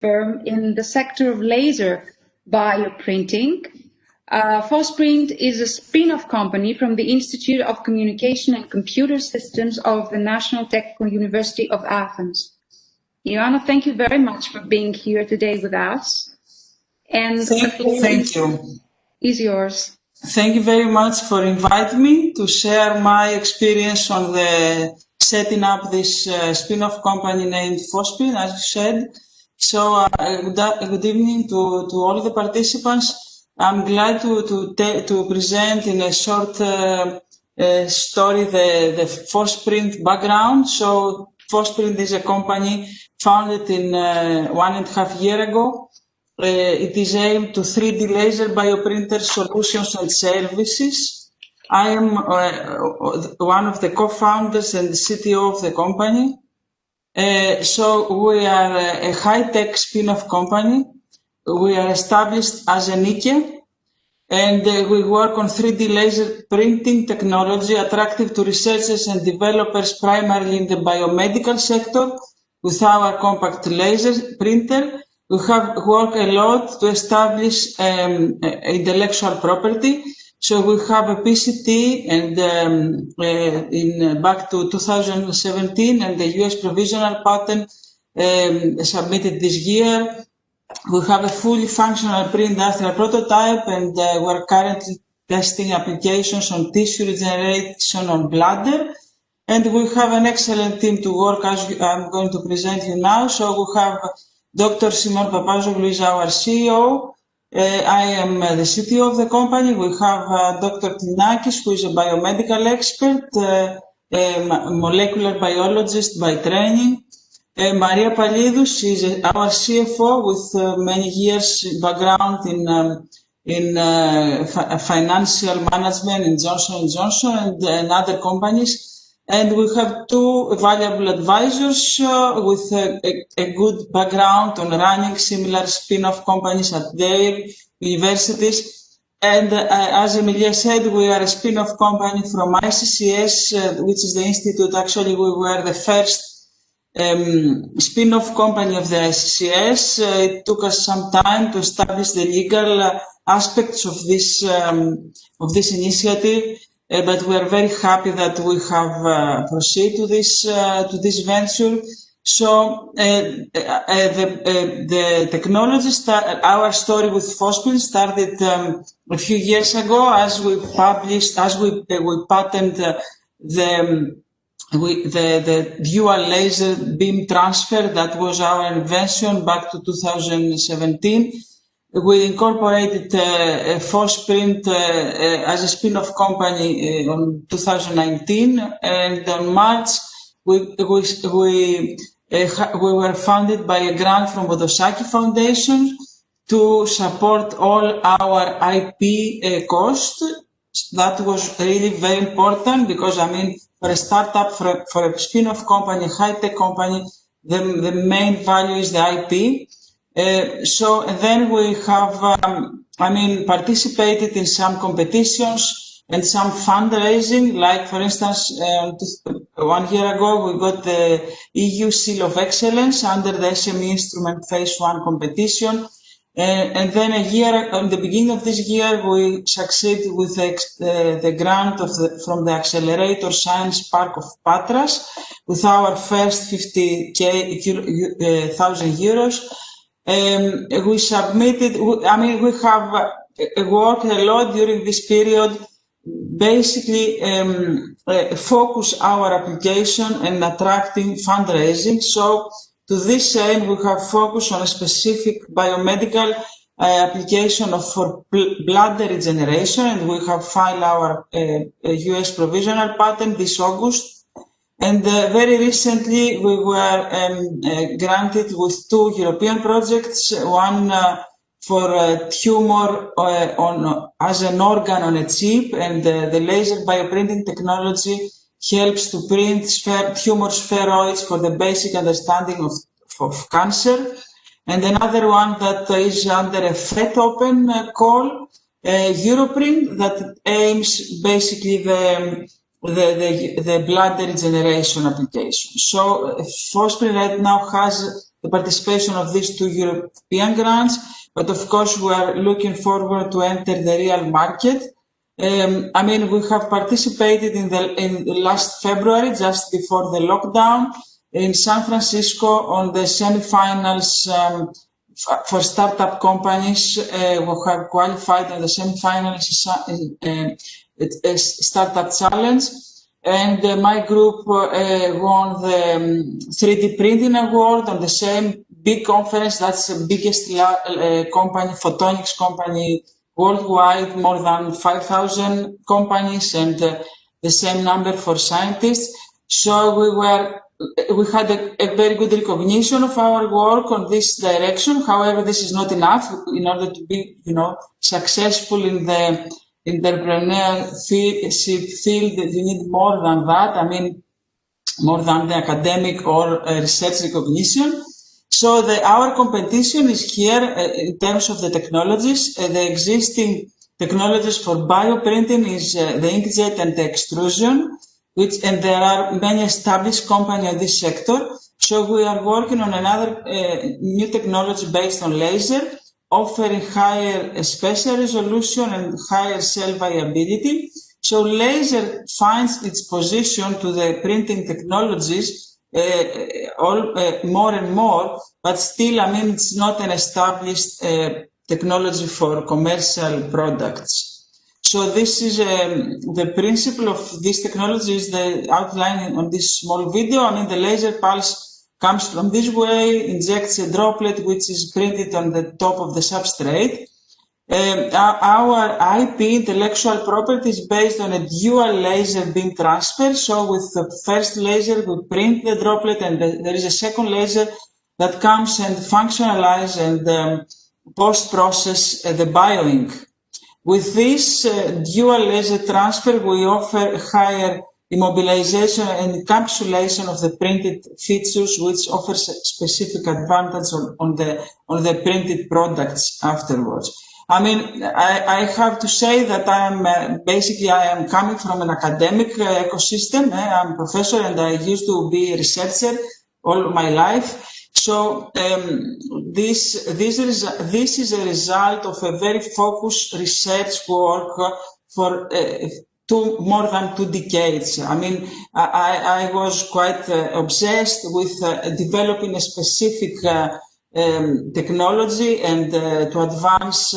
firm in the sector of laser bioprinting. Fosprint is a spin-off company from the Institute of Communication and Computer Systems of the National Technical University of Athens. Ioanna, thank you very much for being here today with us. And thank you. Is yours. Thank you very much for inviting me to share my experience on the setting up this spin-off company named Fosprint, as you said. So good evening to all the participants. I'm glad to present in a short story the Fosprint background. So Fosprint is a company founded in 1.5 years ago. It is aimed to 3D laser bioprinter solutions and services. I am one of the co-founders and the CTO of the company. So we are a high-tech spin-off company. We are established as an NTUA, and we work on 3D laser printing technology attractive to researchers and developers primarily in the biomedical sector with our compact laser printer. We have worked a lot to establish intellectual property. So we have a PCT and back to 2017 and the US provisional patent submitted this year. We have a fully functional pre-industrial prototype, and we're currently testing applications on tissue regeneration on bladder. And we have an excellent team to work, as I'm going to present you now. So we have Dr. Simon Papazoglou is our CEO. I am the CTO of the company. We have Dr. Tinakis, who is a biomedical expert, molecular biologist by training. Maria Palidou, she is our CFO with many years background in financial management in Johnson & Johnson and other companies. And we have two valuable advisors with a good background on running similar spin-off companies at their universities. And as Emilia said, we are a spin-off company from ICCS, which is the institute. Actually, we were the first spin-off company of the ICCS. It took us some time to establish the legal aspects of this initiative, but we are very happy that we have proceeded to this venture. So the technology our story with Fosprint started a few years ago as we patented the dual laser beam transfer. That was our invention back to 2017. We incorporated Fosprint as a spin-off company on 2019, and on March we were funded by a grant from Bodosaki Foundation to support all our IP costs. That was really very important because, I mean, for a startup, for a spin-off company, high-tech company, the main value is the IP. So then we have, participated in some competitions and some fundraising. Like, for instance, 1 year ago, we got the EU Seal of Excellence under the SME Instrument Phase 1 competition. And then at the beginning of this year, we succeeded with the grant from the Accelerator Science Park of Patras with our first 50,000 euros. We submitted, we have worked a lot during this period, basically focus our application and attracting fundraising. So to this end, we have focused on a specific biomedical application for bladder regeneration, and we have filed our US provisional patent this August. And very recently, we were granted with 2 European projects, one for tumor as an organ on a chip, and the laser bioprinting technology helps to print tumor spheroids for the basic understanding of cancer. And another one that is under a FET open call, Europrint, that aims basically the bladder regeneration application. So Fosprint right now has the participation of these 2 European grants, but of course we are looking forward to enter the real market. I mean, we have participated in the last February, just before the lockdown, in San Francisco on the semi-finals for startup companies who have qualified in the semi-finals startup challenge. And my group won the 3D printing award on the same big conference. That's the biggest company, photonics company worldwide, more than 5,000 companies, and the same number for scientists. So we had a very good recognition of our work on this direction. However, this is not enough. In order to be, successful in the entrepreneurship field, you need more than that. I mean, more than the academic or research recognition. So our competition is here in terms of the technologies. The existing technologies for bioprinting is the inkjet and the extrusion, and there are many established companies in this sector. So we are working on another new technology based on laser, offering higher spatial resolution and higher cell viability. So laser finds its position to the printing technologies more and more, but still, I mean, it's not an established technology for commercial products. So this is the principle of this technology is the outline on this small video. I mean, the laser pulse comes from this way, injects a droplet which is printed on the top of the substrate. Our IP, intellectual property, is based on a dual laser beam transfer. So with the first laser, we print the droplet, and there is a second laser that comes and functionalize and post-process the bioink. With this dual laser transfer, we offer higher immobilization and encapsulation of the printed features, which offers a specific advantage on the printed products afterwards. I mean, I have to say that I am coming from an academic ecosystem. I'm a professor and I used to be a researcher all my life. So this is a result of a very focused research work for more than 2 decades. I mean, I was quite obsessed with developing a specific technology and to advance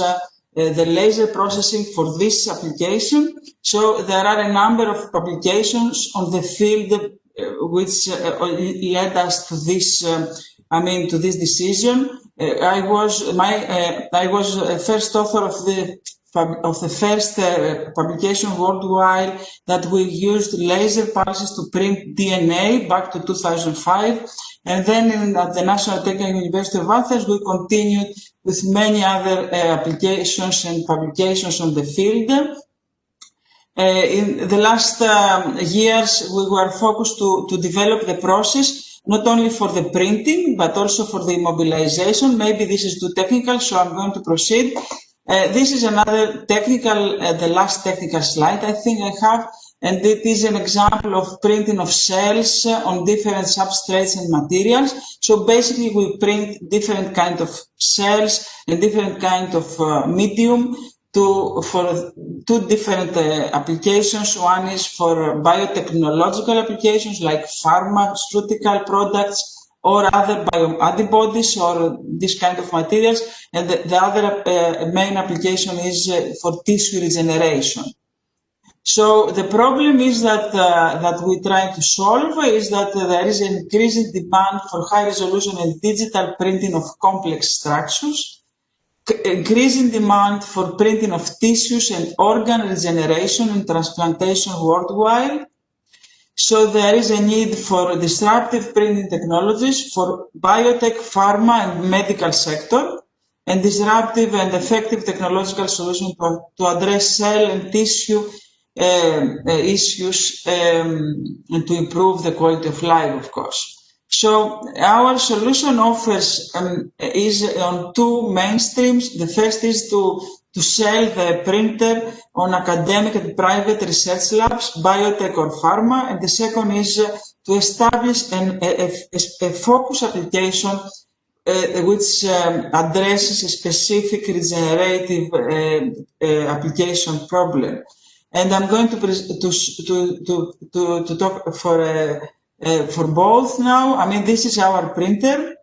the laser processing for this application. So there are a number of publications on the field which led us to this. To this decision. I was first author of the first publication worldwide that we used laser pulses to print DNA back to 2005. And then at the National Technical University of Athens, we continued with many other applications and publications on the field. In the last years, we were focused to develop the process, not only for the printing, but also for the immobilization. Maybe this is too technical, so I'm going to proceed. This is another technical, the last technical slide I think I have, and it is an example of printing of cells on different substrates and materials. So basically we print different kind of cells and different kind of medium for 2 different applications. One is for biotechnological applications like pharmaceutical products or other bioantibodies or this kind of materials. And the other main application is for tissue regeneration. So the problem is that we try to solve is that there is an increasing demand for high resolution and digital printing of complex structures, increasing demand for printing of tissues and organ regeneration and transplantation worldwide. So there is a need for disruptive printing technologies for biotech, pharma and medical sector, and disruptive and effective technological solutions to address cell and tissue issues and to improve the quality of life, of course. So our solution offers is on 2 mainstreams. The first is to sell the printer on academic and private research labs, biotech or pharma, and the second is to establish a focus application which addresses a specific regenerative application problem. And I'm going to talk for both now. I mean, this is our printer.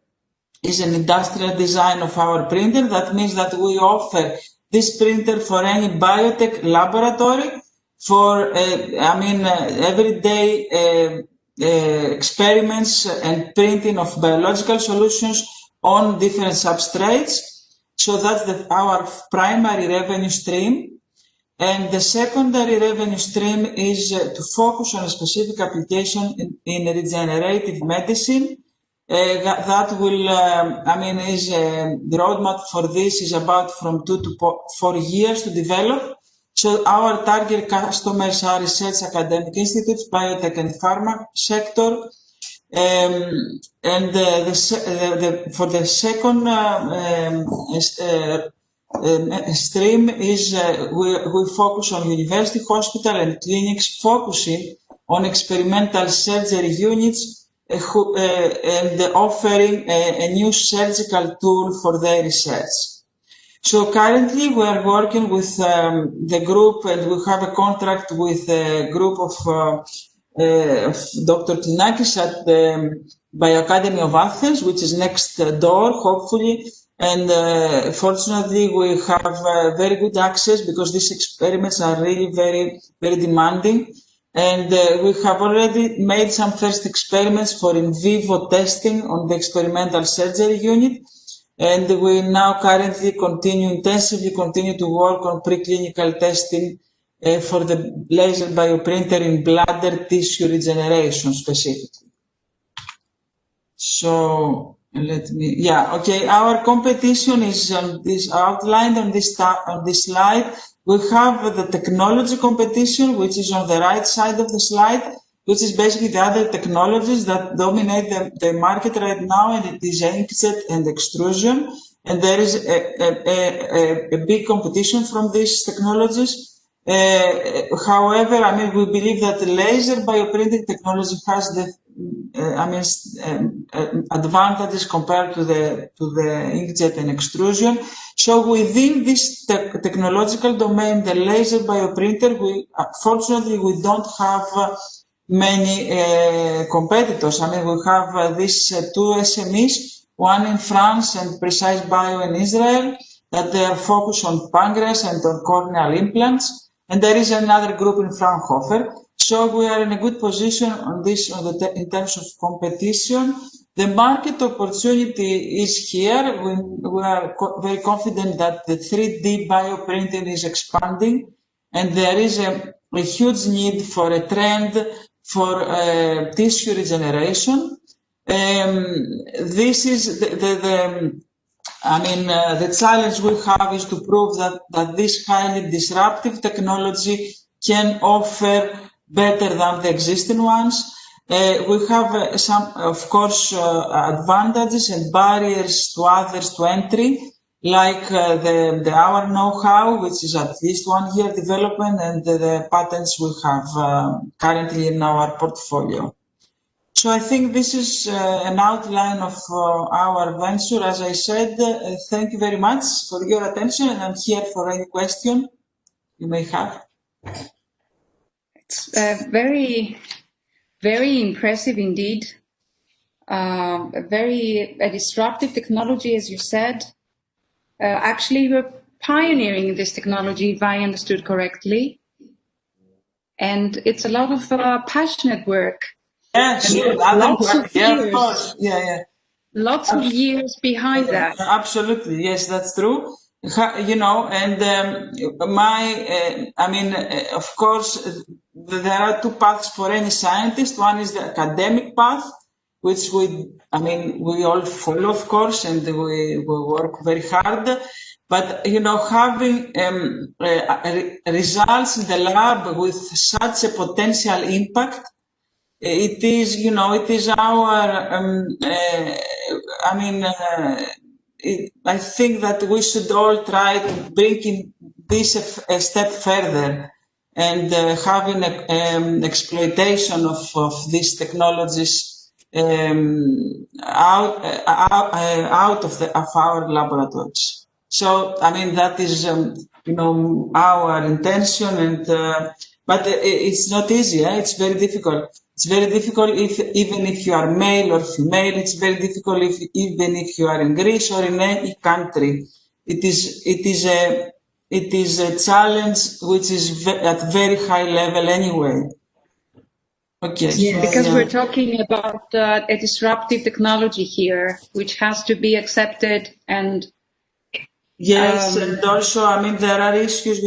Is an industrial design of our printer. That means that we offer this printer for any biotech laboratory for, everyday experiments and printing of biological solutions on different substrates. So that's our primary revenue stream. And the secondary revenue stream is to focus on a specific application in regenerative medicine. That will, the roadmap for this is about from 2 to 4 years to develop. So our target customers are research academic institutes, biotech and pharma sector. For the second stream is we focus on university hospital and clinics, focusing on experimental surgery units and offering a new surgical tool for their research. So currently we are working with the group, and we have a contract with a group of Dr. Tinakis at the Bioacademy of Athens, which is next door, hopefully. And fortunately, we have very good access because these experiments are really very, very demanding. And we have already made some first experiments for in vivo testing on the experimental surgery unit. And we now currently intensively continue to work on preclinical testing for the laser bioprinter in bladder tissue regeneration specifically. So our competition is outlined on this slide. We have the technology competition, which is on the right side of the slide, which is basically the other technologies that dominate the market right now, and it is inkjet and extrusion. And there is a big competition from these technologies. However, we believe that the laser bioprinting technology has the advantages compared to the inkjet and extrusion. So within this technological domain, the laser bioprinter, fortunately we don't have many competitors. We have these two SMEs, one in France and Precise Bio in Israel, that they are focused on pancreas and on corneal implants. And there is another group in Fraunhofer. So we are in a good position on this in terms of competition. The market opportunity is here. We are very confident that the 3D bioprinting is expanding, and there is a huge need for a trend for tissue regeneration. This is the challenge we have is to prove that this highly disruptive technology can offer better than the existing ones. We have some, of course, advantages and barriers to others to entry, like our know-how, which is at least 1 year development, and the patents we have currently in our portfolio. So I think this is an outline of our venture. As I said, thank you very much for your attention, and I'm here for any question you may have. It's very, very impressive indeed. A disruptive technology, as you said. Actually, you're pioneering this technology, if I understood correctly. And it's a lot of passionate work. Yes, lots of years. Of course. Lots of years behind that. Absolutely, yes, that's true. And of course, there are two paths for any scientist. One is the academic path, which we all follow, of course, and we work very hard. But, having results in the lab with such a potential impact, it is our, I think that we should all try to bring this a step further, and having exploitation of these technologies out of our laboratories. So, I mean, that is, our intention, and but it's not easy. It's very difficult. It's very difficult even if you are male or female. It's very difficult even if you are in Greece or in any country. It is a challenge which is at very high level anyway. Okay. Yeah, because we're talking about a disruptive technology here, which has to be accepted and. Yes, and also, I mean, there are issues,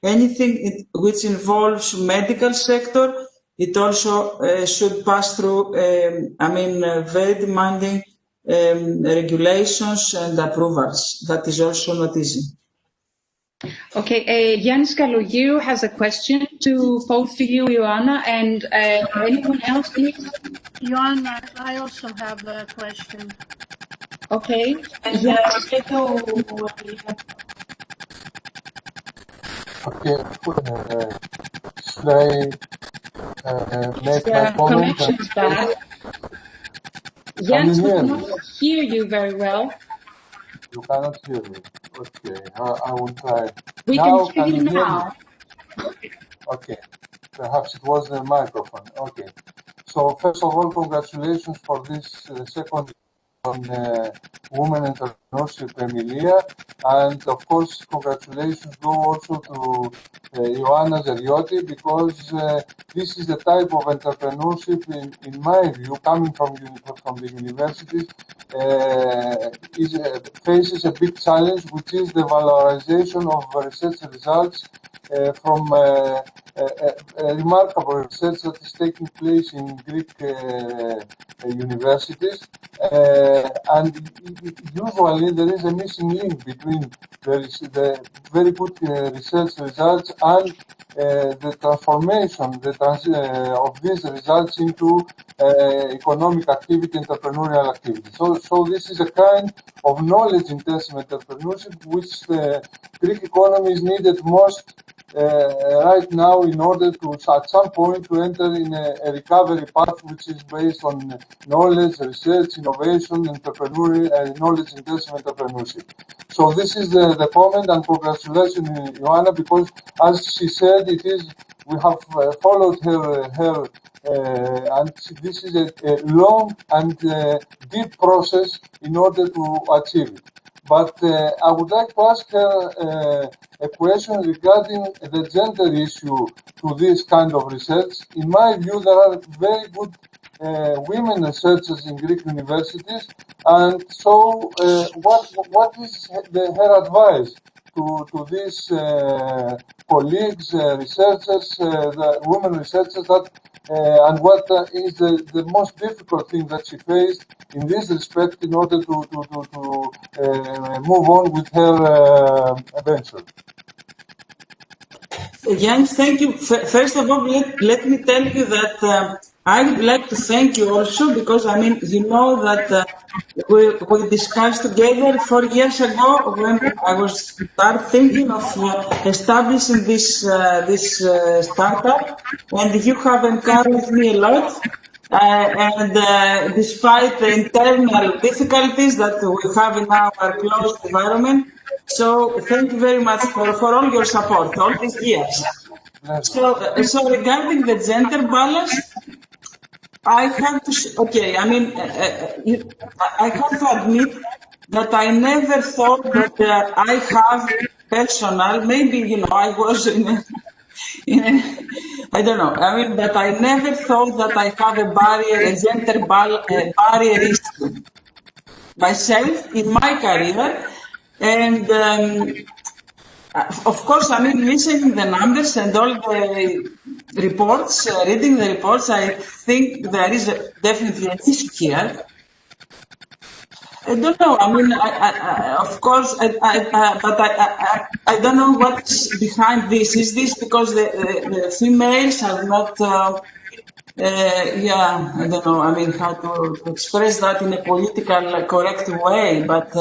anything which involves medical sector, it also should pass through, very demanding regulations and approvals. That is also not easy. Okay, Yanis Kalogiru has a question to pose to you, Ioanna, and anyone else, please? Ioanna, I also have a question. Okay. Okay, should I make my comment? Connection's bad. Jens, we cannot hear you very well. You cannot hear me. Okay, I will try. We Now, can hear you now. Okay, perhaps it was the microphone. Okay, so first of all, congratulations for this second on Women Entrepreneurship Emilia, and of course congratulations go also to Ioanna Zeriotti, because this is the type of entrepreneurship, in my view, coming from the universities, faces a big challenge, which is the valorization of research results from remarkable research that is taking place in Greek universities, and usually there is a missing link between the very good research results and the transformation of these results into economic activity, entrepreneurial activity. So this is a kind of knowledge-intensive entrepreneurship which the Greek economy is needed most right now, in order to, at some point, to enter in a recovery path which is based on knowledge, research, innovation, knowledge-intensive entrepreneurship. So this is the comment, and congratulations, Ioanna, because as she said, we have followed her and this is a long and deep process in order to achieve it. But I would like to ask her a question regarding the gender issue to this kind of research. In my view, there are very good women researchers in Greek universities, and so what is her advice to these colleagues, researchers, the women researchers, and what is the most difficult thing that she faced in this respect in order to move on with her venture? Jens, thank you. First of all, let me tell you that I would like to thank you also, because I mean, you know that we discussed together 4 years ago when I was thinking of establishing this startup, and you have encouraged me a lot. And despite the internal difficulties that we have in our closed environment, so thank you very much for all your support all these years. So regarding the gender balance, I have to I have to admit that I never thought that I have personal. Maybe I was I don't know. I mean, but I never thought that I have a gender barrier issue myself in my career. And of course, I mean, listening the numbers and all the reports, reading the reports, I think there is definitely an issue here. I don't know. I mean, of course, but I don't know what's behind this. Is this because the females are not? I don't know. I mean, how to express that in a political correct way. But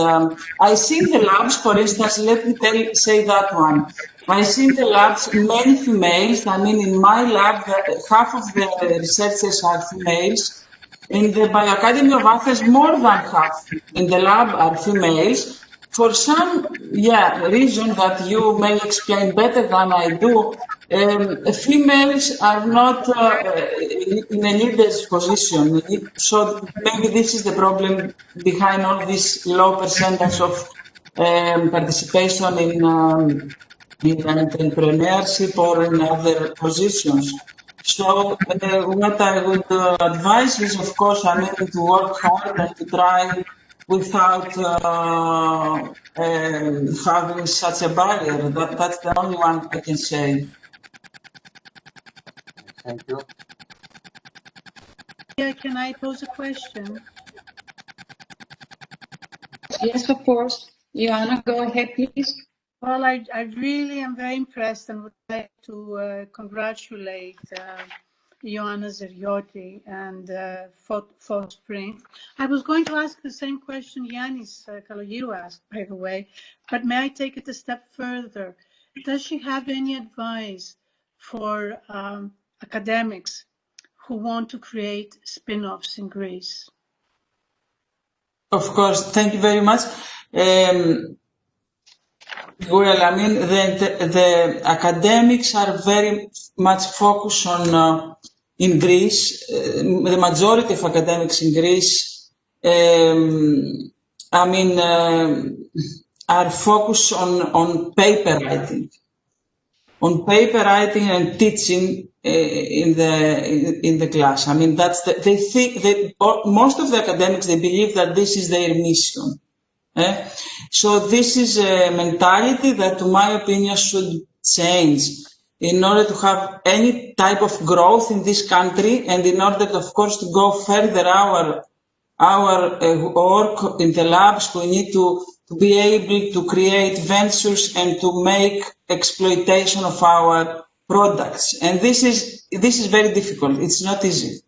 I see in the labs, for instance, let me say that one. I see in the labs many females. I mean, in my lab, half of the researchers are females. In the Bioacademy of Athens, more than half in the lab are females. For some reason that you may explain better than I do, females are not in a leader's position. So maybe this is the problem behind all this low percentage of participation in entrepreneurship or in other positions. So what I would advise is, of course, to work hard and to try without having such a barrier. That's the only one I can say. Thank you. Yeah, can I pose a question? Yes, of course. Ioana, go ahead, please. Well, I really am very impressed and would like to congratulate Ioana Zeriotti and Fospring. I was going to ask the same question Yannis Kalogiru asked, by the way, but may I take it a step further? Does she have any advice for academics who want to create spin-offs in Greece? Of course, thank you very much. Well, the academics are very much focused on, in Greece, the majority of academics in Greece, are focused on paper writing. On paper writing and teaching in the class. That's they think that most of the academics, they believe that this is their mission. So this is a mentality that, to my opinion, should change in order to have any type of growth in this country, and in order, of course, to go further our work in the labs. We need to be able to create ventures and to make exploitation of our products. And this is very difficult. It's not easy.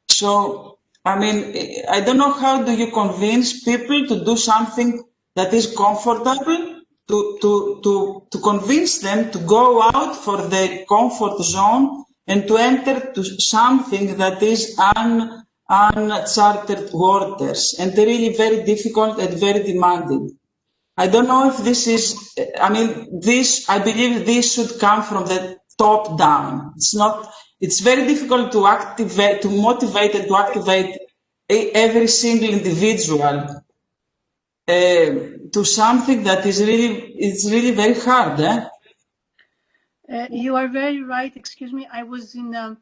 So, I don't know how do you convince people to do something that is comfortable, to convince them to go out for their comfort zone and to enter to something that is uncharted waters, and really very difficult and very demanding. I don't know if this is, I believe this should come from the top down. It's very difficult to motivate and to activate every single individual to something that is really very hard. You are very right. Excuse me. I was in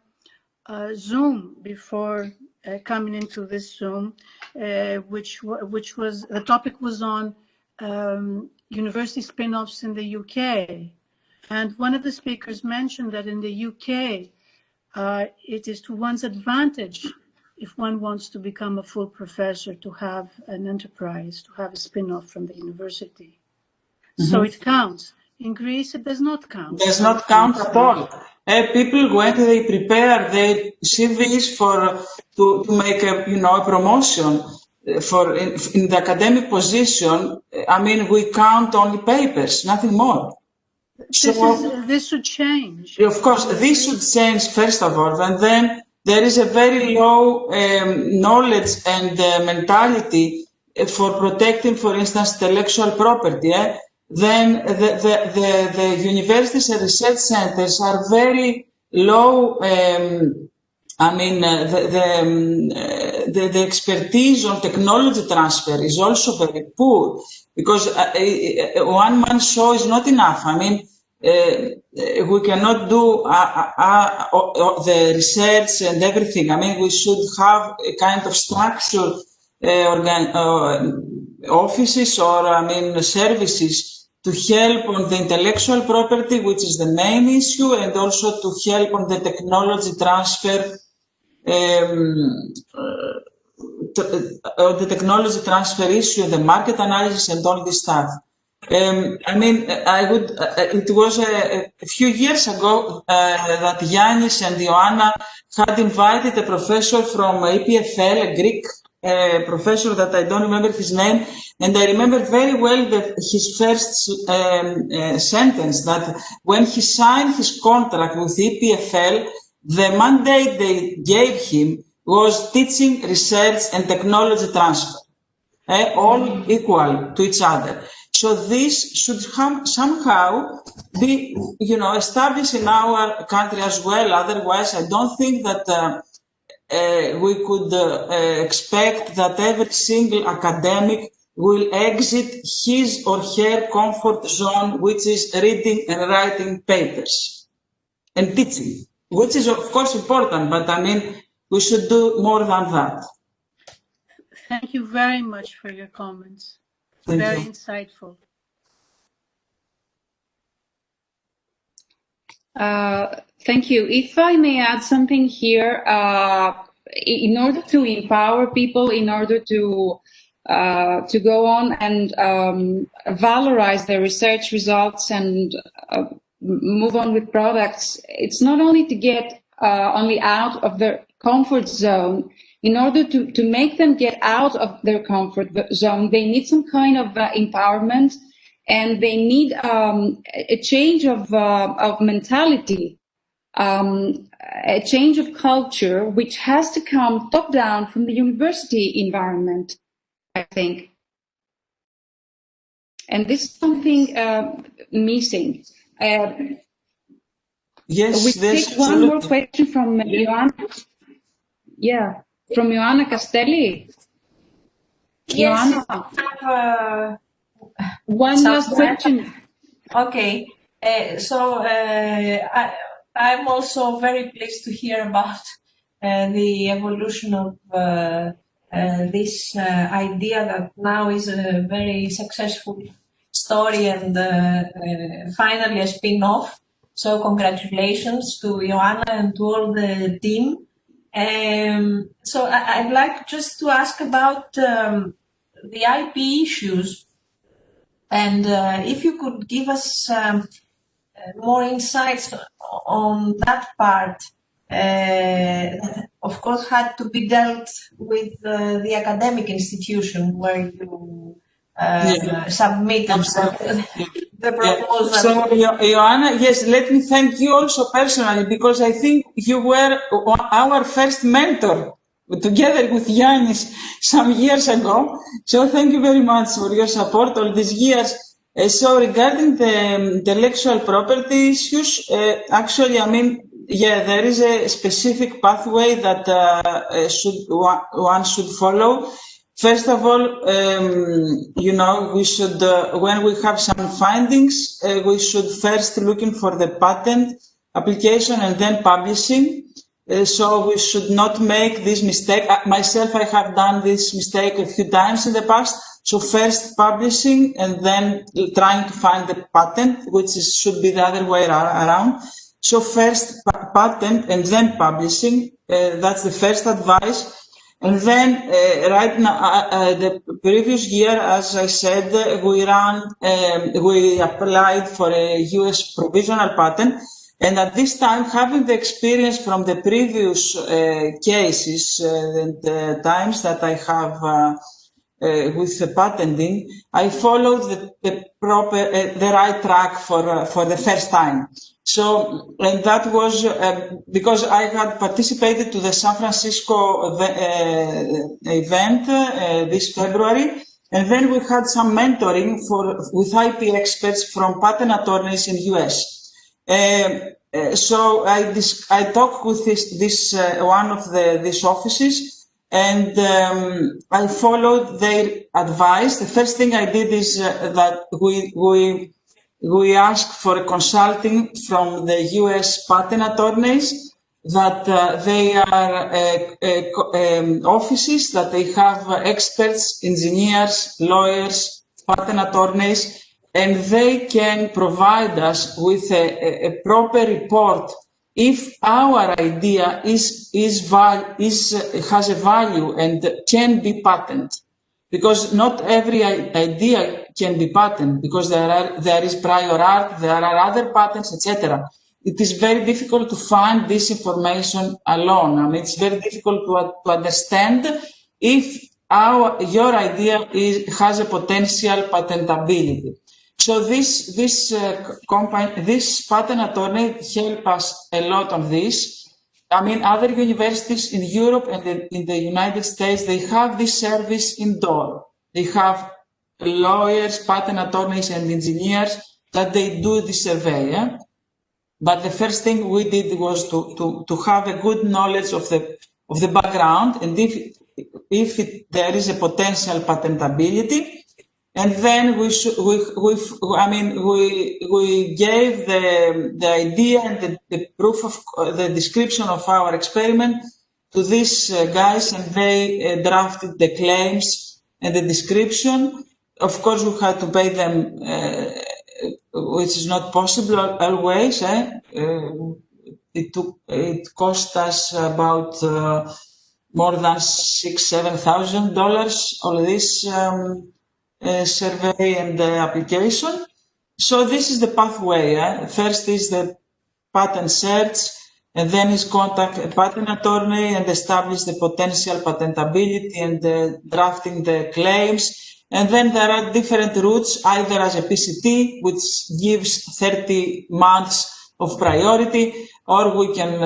Zoom before coming into this Zoom, which was, the topic was on university spin-offs in the UK. And one of the speakers mentioned that in the UK, it is to one's advantage, if one wants to become a full professor, to have an enterprise, to have a spin-off from the university. Mm-hmm. So it counts. In Greece, it does not count. Does not count at all. People, when they prepare their CVs to make a promotion in the academic position, we count only papers, nothing more. This should change. Of course, this should change first of all, and then there is a very low knowledge and mentality for protecting, for instance, intellectual property. Then the universities and research centers are very low. The expertise on technology transfer is also very poor, because one man show is not enough. We cannot do the research and everything. We should have a kind of structure, offices or services to help on the intellectual property, which is the main issue, and also to help on the technology transfer, issue, the market analysis, and all this stuff. It was a few years ago that Yannis and Ioana had invited a professor from EPFL, a Greek professor that I don't remember his name, and I remember very well his first sentence, that when he signed his contract with EPFL, the mandate they gave him was teaching, research, and technology transfer, all equal to each other. So this should somehow be, established in our country as well. Otherwise, I don't think that we could expect that every single academic will exit his or her comfort zone, which is reading and writing papers and teaching, which is of course important, but I mean, we should do more than that. Thank you very much for your comments. Thank Very you. insightful. Thank you. If I may add something here, in order to empower people, in order to go on and valorize their research results and move on with products, it's not only to get only out of their comfort zone. In order to make them get out of their comfort zone, they need some kind of empowerment, and they need a change of mentality, a change of culture, which has to come top down from the university environment, I think. And this is something missing. Yes, we take one more question from Joanna. Yeah, from Joanna Castelli. Yes, Joanna. One last question. Okay, so I'm also very pleased to hear about the evolution of this idea that now is a very successful story and finally a spin-off. So congratulations to Joanna and to all the team. So I'd like just to ask about the IP issues. And if you could give us more insights on that part, of course, had to be dealt with the academic institution where you submitted the proposal. So, Joanna, yes, let me thank you also personally, because I think you were our first mentor, together with Yannis some years ago. So thank you very much for your support all these years. So regarding the intellectual property issues, actually, I mean, yeah, there is a specific pathway that one should follow. First of all, we should, when we have some findings, we should first looking for the patent application and then publishing. So we should not make this mistake. Myself, I have done this mistake a few times in the past. So first publishing and then trying to find the patent, which should be the other way around. So first patent and then publishing. That's the first advice. And then right now, the previous year, as I said, we applied for a US provisional patent. And at this time, having the experience from the previous cases and times that I have with the patenting, I followed the right track for the first time. So, and that was because I had participated to the San Francisco event this February, and then we had some mentoring with IP experts from patent attorneys in US. So I talked with this one of these offices, and I followed their advice. The first thing I did is that we asked for consulting from the US patent attorneys, that they are offices that they have experts, engineers, lawyers, patent attorneys, and they can provide us with a proper report if our idea has a value and can be patented. Because not every idea can be patented, because there is prior art, there are other patents, etc. It is very difficult to find this information alone. I mean, it's very difficult to understand if your idea has a potential patentability. So this patent attorney helped us a lot on this. I mean, other universities in Europe and in the United States, they have this service indoor. They have lawyers, patent attorneys, and engineers that they do the survey. Yeah? But the first thing we did was to have a good knowledge of the background, and if there is a potential patentability. And then we gave the idea and the proof of the description of our experiment to these guys, and they drafted the claims and the description. Of course, we had to pay them, which is not possible always. It cost us about more than $6,000-7,000 all this. Survey and the application. So this is the pathway. First is the patent search, and then is contact a patent attorney and establish the potential patentability and drafting the claims. And then there are different routes, either as a PCT, which gives 30 months of priority, or we can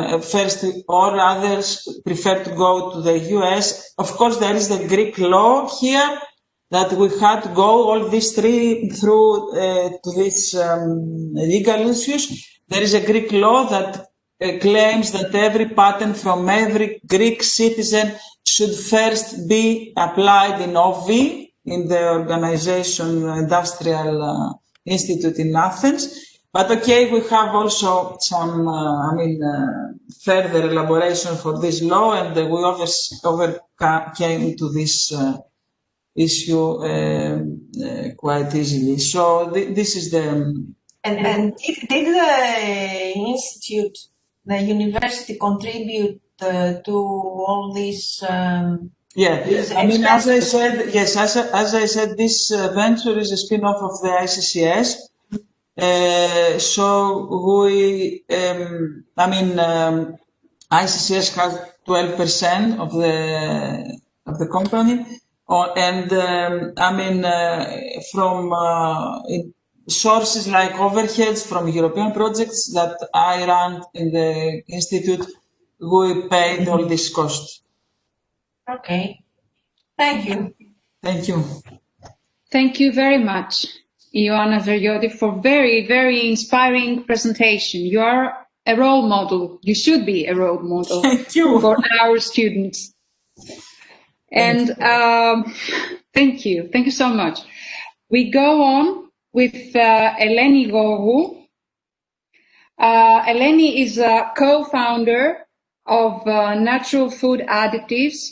or others prefer to go to the US. Of course, there is the Greek law here, that we had to go all these three through to these legal issues. There is a Greek law that claims that every patent from every Greek citizen should first be applied in OV, in the Organization Industrial Institute in Athens. But okay, we have also some, further elaboration for this law, and we overcame to this issue quite easily. So this is the... And did the institute, the university, contribute to all these? Yeah, I mean, as I said, yes, as I said, this venture is a spin-off of the ICCS. So we, ICCS has 12% of the company. From sources like overheads from European projects that I run in the institute, we paid all this cost. Okay. Thank you. Thank you. Thank you very much, Ioanna Verioti, for very, very inspiring presentation. You are a role model. You should be a role model. Thank you. For our students. And thank you so much. We go on with Eleni Gogou. Eleni is a co-founder of Natural Food Additives,